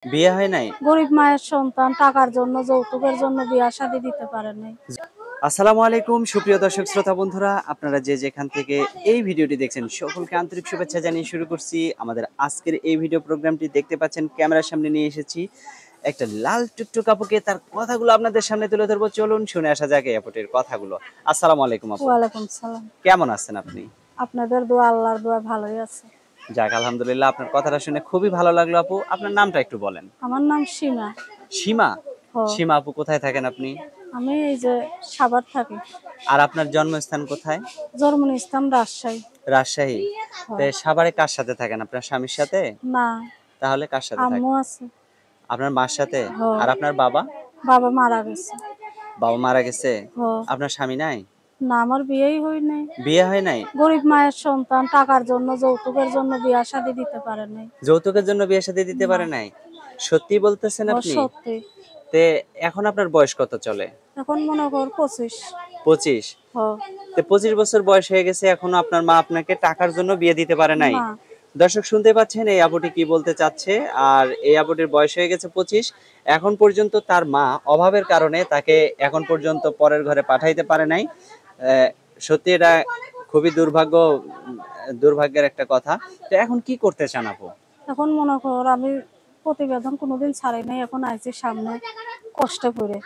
বিয়ে হয় নাই? গরিব মায়ের সন্তান, টাকার জন্য, যৌতুকের জন্য বিয়া শাদী দিতে পারে নাই। আসসালামু আলাইকুম সুপ্রিয় দর্শক শ্রোতা বন্ধুরা, আপনারা যে যেখান থেকে এই ভিডিওটি দেখছেন সকলকে আন্তরিক শুভেচ্ছা জানিয়ে শুরু করছি আমাদের আজকের এই ভিডিও প্রোগ্রামটি। দেখতে পাচ্ছেন ক্যামেরার সামনে নিয়ে এসেছি একটা লাল টুকটুক আপুকে, তার কথাগুলো আপনাদের সামনে তুলে ধরবো। চলুন শুনে আসা যাক এই আপুটির কথাগুলো। আসসালামু আলাইকুম আপু। ওয়ালাইকুম সালাম। কেমন আছেন আপনি? আপনাদের দোয়া, আল্লাহর দোয়া ভালোই আছে। যাক আলহামদুলিল্লাহ, আপনার কথাটা শুনে খুবই ভালো লাগলো আপু। আপনার নামটা একটু বলেন। আমার নাম সীমা। সীমা? হ, সীমা আপু কোথায় থাকেন আপনি? আমি এই যে সাভার থাকি। আর আপনার জন্মস্থান কোথায়? জর্মনি ইসলাম, রাজশাহী। রাজশাহী? হ, তো সাভারে কার সাথে থাকেন? আপনার স্বামীর সাথে? না, তাহলে কার সাথে থাকেন? আম্মু আছে। আপনার মার সাথে? হ, আর আপনার বাবা? বাবা মারা গেছে। বাবা মারা গেছে। হ, আপনার স্বামী নাই? না, আমার বিয়েই হয় নাই। বিয়ে হয় নাই? গরিব মায়ের সন্তান, টাকার জন্য, যৌতুকের জন্য বিয়া শাদী দিতে পারে নাই। যৌতুকের জন্য বিয়ে শাদী দিতে না, পারে নাই? সত্যি বলতেছেন হ, আপনি? সত্যি। তে এখন আপনার বয়স কত চলে? এখন মনে কর 25। 25? হ, তে 25 বছর বয়স হয়ে গেছে, এখনো আপনার মা আপনাকে টাকার জন্য বিয়ে দিতে পারে নাই? না, দর্শক শুনতে পাচ্ছেন এই আপুটি কি বলতে চাচ্ছে। আর এই আপুটির বয়স হয়ে গেছে 25, এখন পর্যন্ত তার মা অভাবের কারণে তাকে এখন পর্যন্ত পরের ঘরে পাঠাইতে পারে নাই। সত্যি এটা খুবই দুর্ভাগ্যের একটা কথা। তো এখন কি করতে চান আপু? এখন মনে কর আমি প্রতিবেদন কোনোদিন ছাড়ি নাই, এখন আইছি সামনে কষ্ট করে।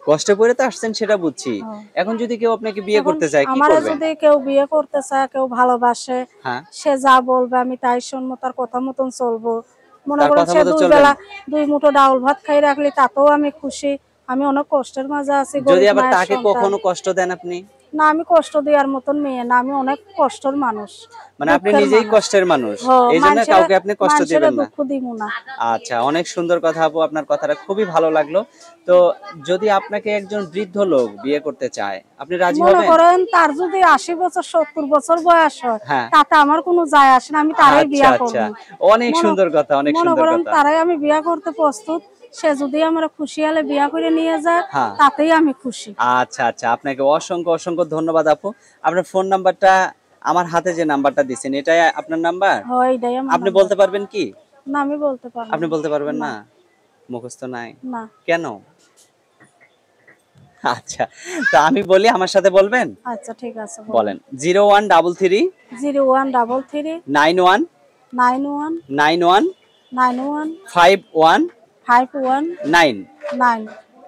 কষ্ট করে তো আসছেন সেটা বুঝছি। হ্যাঁ। এখন যদি কেউ আপনাকে বিয়ে এখন করতে চায় কি আমারে করবেন? যদি কেউ বিয়ে করতে চায়, কেউ ভালোবাসে, হ্যাঁ, সে যা বলবে আমি তাই শুনবো, তার কথা মতন চলবো। মনে তার করেন কথা সে মতো দুই চলবেন। বেলা 2 মুঠো ডাউল ভাত খাই রাখলে তাতেও আমি খুশি। আমি অনেক কষ্টের মাঝে আছি, যদি গরিব আবার মায়ের তাকে সন্তান। কখনো কষ্ট দেন আপনি? না, আমি কষ্ট দেওয়ার মতন মেয়ে না, আমি অনেক কষ্টের মানুষ, মানে আপনি দুঃখের নিজেই মানুষ। কষ্টের মানুষ, এই জন্য মানুষের কাউকে আপনি কষ্ট মানুষের দিবেন না। দুঃখ দিব না। আচ্ছা, অনেক সুন্দর কথা আপু, আপনার কথাটা খুবই ভালো লাগলো। তো যদি আপনাকে একজন বৃদ্ধ লোক বিয়ে করতে চায়, আপনি রাজি মনে হবেন? করেন তার যদি 80 বছর 70 বছর বয়স হয়, হ্যাঁ। তাতে আমার কোনো যায় আসে না, আমি তারাই আচ্ছা বিয়া আচ্ছা, করবো। অনেক মনে সুন্দর কথা, অনেক মনে সুন্দর করেন কথা। তারাই আমি বিয়া করতে প্রস্তুত। সে যদি আমার খুশি হলে বিয়া করে নিয়ে যায়, হ্যাঁ। তাতেই আমি খুশি। আচ্ছা আচ্ছা, আপনাকে অসংখ্য অসংখ্য ধন্যবাদ আপু। আপনার ফোন নাম্বারটা, আমার হাতে যে নাম্বারটা দিছেন এটাই আপনার নাম্বার? হয়, এটাই আমার আপনি নাম্বার। বলতে পারবেন কি? না, আমি বলতে পারবো আপনি না। বলতে পারবেন না, না? মুখস্থ নাই? না। কেন? আচ্ছা, তো আমি বলি, আমার সাথে বলবেন? আচ্ছা, ঠিক আছে, বলেন। বলেন। 0133 0133 91 91 91 91 51 9। 519।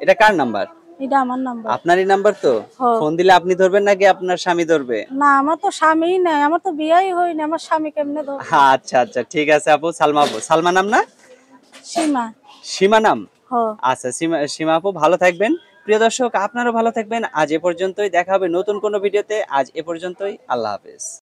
এটা কার নাম্বার? এটা আমার নাম্বার। আপনারই নাম্বার তো? ফোন দিলে আপনি ধরবেন নাকি আপনার স্বামী ধরবে? না, আমার তো স্বামীই নাই, আমার তো বিয়াই হয়নি, আমার স্বামী কেমনে ধরবো? আচ্ছা আচ্ছা, ঠিক আছে আপু। সালমা আপু, সালমা নাম না? সীমা। সীমা নাম? হ। আচ্ছা, সীমা সীমা আপু ভালো থাকবেন। প্রিয় দর্শক আপনারাও ভালো থাকবেন। আজ এ পর্যন্তই, দেখা হবে নতুন কোনো ভিডিওতে। আজ এ পর্যন্তই, আল্লাহ হাফেজ।